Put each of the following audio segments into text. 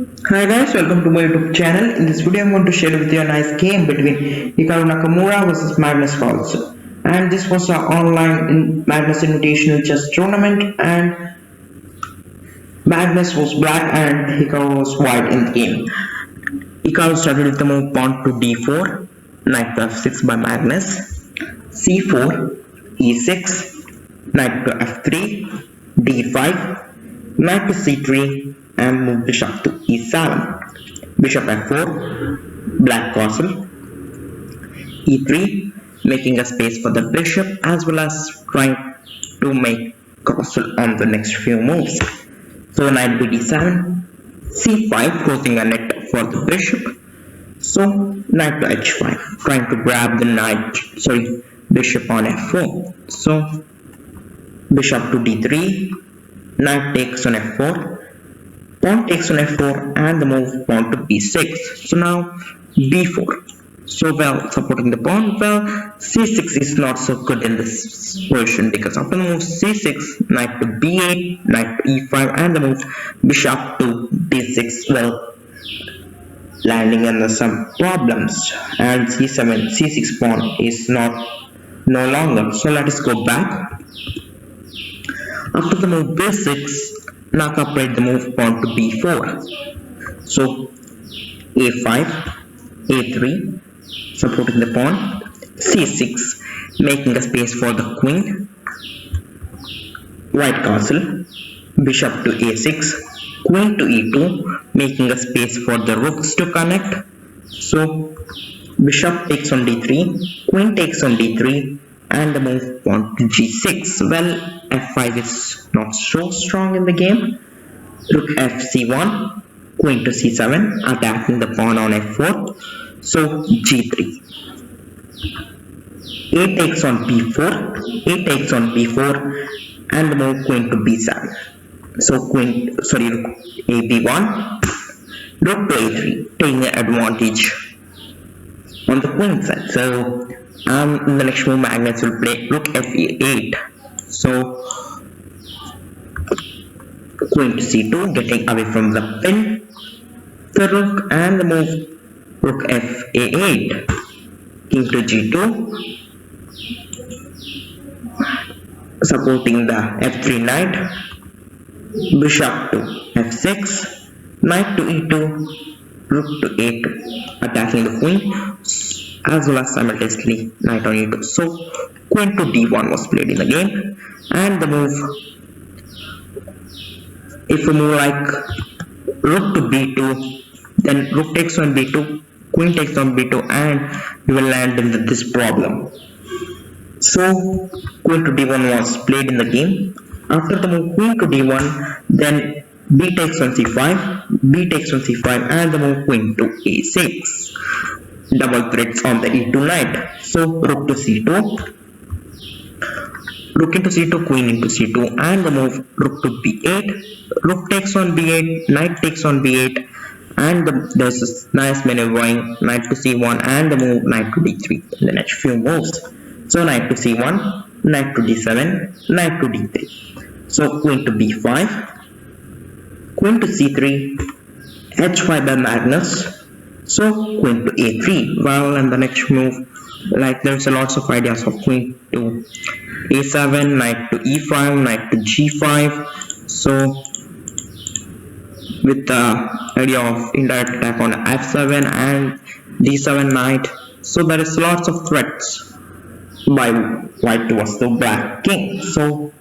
Hi guys, welcome to my YouTube channel. In this video, I'm going to share with you a nice game between Hikaru Nakamura versus Magnus Carslen. And this was an online Magnus Invitational Chess Tournament, and Magnus was black and Hikaru was white in the game. Hikaru started with the move pawn to d4, knight to f6 by Magnus, c4, e6, knight to f3, d5, knight to c3, and move bishop to e7, bishop f4, black castle, e3, making a space for the bishop as well as trying to make castle on the next few moves. So knight bd7, c5, closing a net for the bishop. So knight to h5, trying to grab the bishop on f4. So bishop to d3, knight takes on f4, pawn takes on f4, and the move pawn to b6. So now b4. So well, supporting the pawn. Well, c6 is not so good in this position because after the move c6, knight to b8, knight to e5, and the move bishop to d6. Well, landing in some problems, and c7, c6 pawn is no longer. So let us go back. After the move b6, Naka played the move pawn to b4. So a5, a3, supporting the pawn, c6, making a space for the queen, white castle, bishop to a6, queen to e2, making a space for the rooks to connect. So bishop takes on d3, queen takes on d3, and the move pawn to g6. Well, f5 is not so strong in the game. Rook fc1, queen to c7, attacking the pawn on f4. So g3. A takes on b4, a takes on b4, and the move queen to b7. So rook ab1, rook to a3, taking advantage on the queen side. So in the next move, Magnus will play rook f8. So queen to c2, getting away from the pin, the rook, and the move rook fa8, king to g2, supporting the f3 knight, bishop to f6, knight to e2, rook to a2, attacking the queen, as well as simultaneously knight on e2. So queen to d1 was played in the game, and the move, if we move like rook to b2, then rook takes on b2, queen takes on b2, and we will land in this problem. So queen to d1 was played in the game. After the move queen to d1, then b takes on c5, b takes on c5, and the move queen to a6. Double threats on the e2 knight. So rook to c2, rook into c2, queen into c2, and the move rook to b8, rook takes on b8, knight takes on b8, and there's this nice maneuvering, knight to c1, and the move knight to d3 in the next few moves. So knight to c1, knight to d7, knight to d3. So queen to b5, queen to c3, h5 by Magnus. So queen to a3. Well, and the next move, like there's a lots of ideas of queen to a7, knight to e5, knight to g5. So with the idea of indirect attack on f7 and d7 knight. So there is lots of threats by white towards the black king. So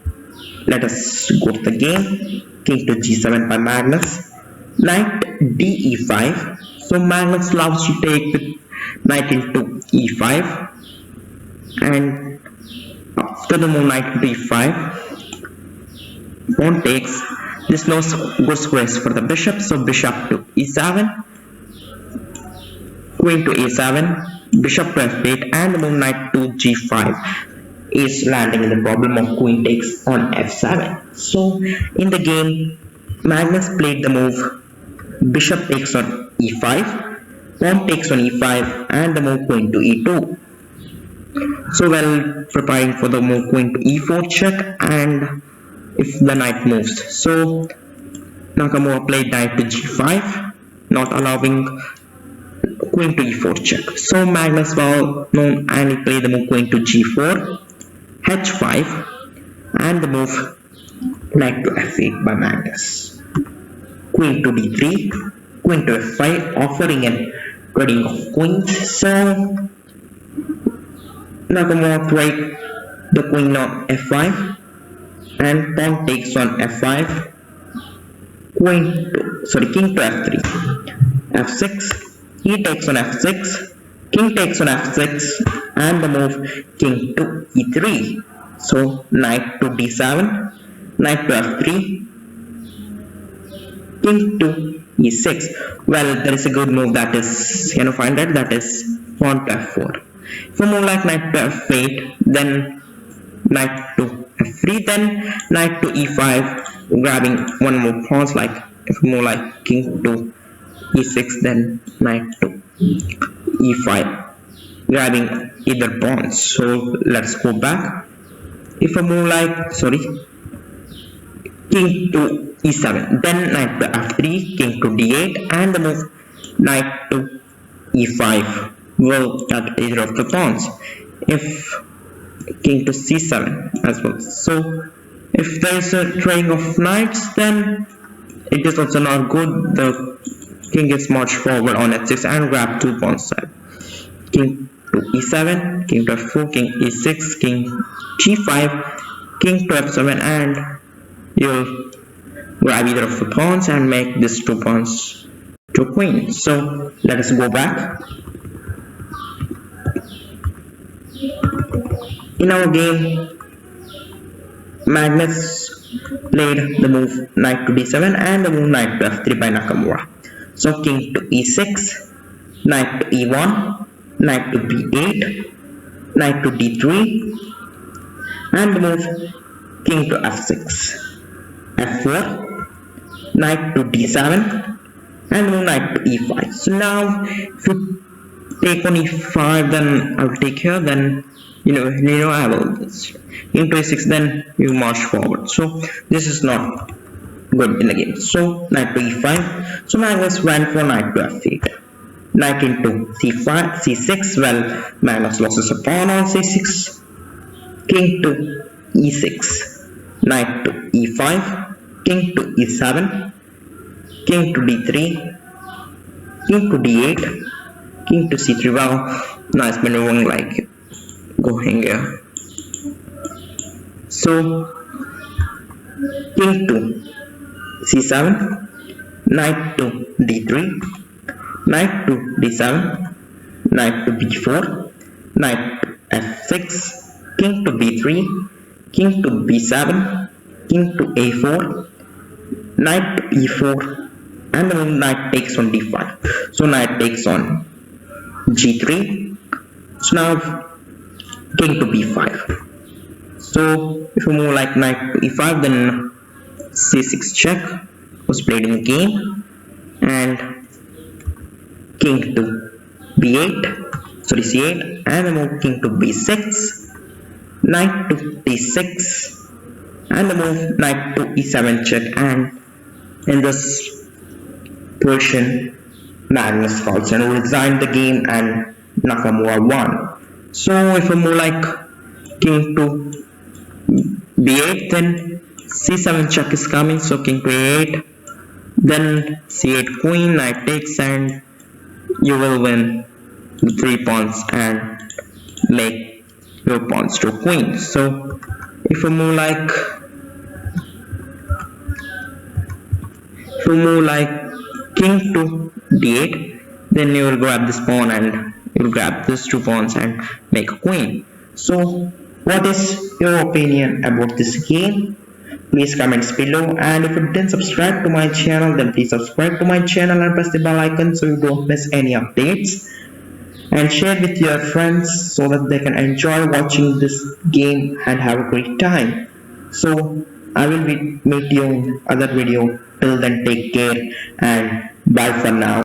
let us go to the game. King to g7 by Magnus, knight de5. So Magnus loves to take the knight into e5, and after the move knight to e5, pawn takes. This no good squares for the bishop. So bishop to e7, queen to a7, bishop to f8, and the move knight to g5 is landing in the problem of queen takes on f7. So in the game, Magnus played the move bishop takes on e5, pawn takes on e5, and the move queen to e2. So while preparing for the move queen to e4 check, and if the knight moves, so Nakamura played knight to g5, not allowing queen to e4 check. So Magnus well known and he played the move queen to g4, h5, and the move knight to f8 by Magnus. Queen to d3, queen to f5, offering an trading of queens. So Nakamura played the queen on f5 and pawn takes on f5, king to f3, f6, he takes on f6, king takes on f6, and the move king to e3. So knight to d7, knight to f3, king to e6. Well, there is a good move that is, can you find it? That is pawn to f4. If you move like knight to f8, then knight to f3, then knight to e5, grabbing one more pawns. Like if you move like king to e6, then knight to e5, grabbing either pawns. So let's go back. If I move like king to e7, then knight to f3, king to d8, and the move knight to e5 will cut either of the pawns. If king to c7 as well. So if there is a trading of knights, then it is also not good. The king gets marched forward on h6 and grab 2 pawns. King to e7, king to f4, king e6, king g5, king to f7, and you'll grab either of the pawns and make this 2 pawns to queen. So let us go back. In our game, Magnus played the move knight to d7 and the move knight to f3 by Nakamura. So king to e6, knight to e1, knight to b8, knight to d3, and the move king to f6, f4, knight to d7, and move knight to e5. So now if you take on e5, then I will take here, then I will king to e6, then you march forward. So this is not good in the game. So knight to e5. So Magnus went for knight to f8. Knight into c5, c6. Well, Magnus loses a pawn on c6. King to e6. Knight to e5. King to e7. King to d3. King to d8. King to c3. Well, nice maneuvering, like going here. So king to c7, knight to d3, knight to d7, knight to b4, knight to f6, king to b3, king to b7, king to a4, knight to e4, and then knight takes on d5. So knight takes on g3. So now king to b5. So if you move like knight to e5, then c6 check was played in the game, and king to b8, c8, and the move king to b6, knight to d6, and the move knight to e7 check. And in this position, Magnus Carslen resigned the game and Nakamura won. So if you move like king to b8, then c7 check is coming. So king to a8, then c8 queen, knight takes, and you will win 3 pawns and make your pawns to queen. So if you move like king to d8, then you will grab this pawn and you will grab these 2 pawns and make a queen. So what is your opinion about this game? Please comment below, and if you didn't subscribe to my channel, then please subscribe to my channel and press the bell icon so you don't miss any updates, and share with your friends so that they can enjoy watching this game and have a great time. So I will meet you in other video. Till then, take care and bye for now.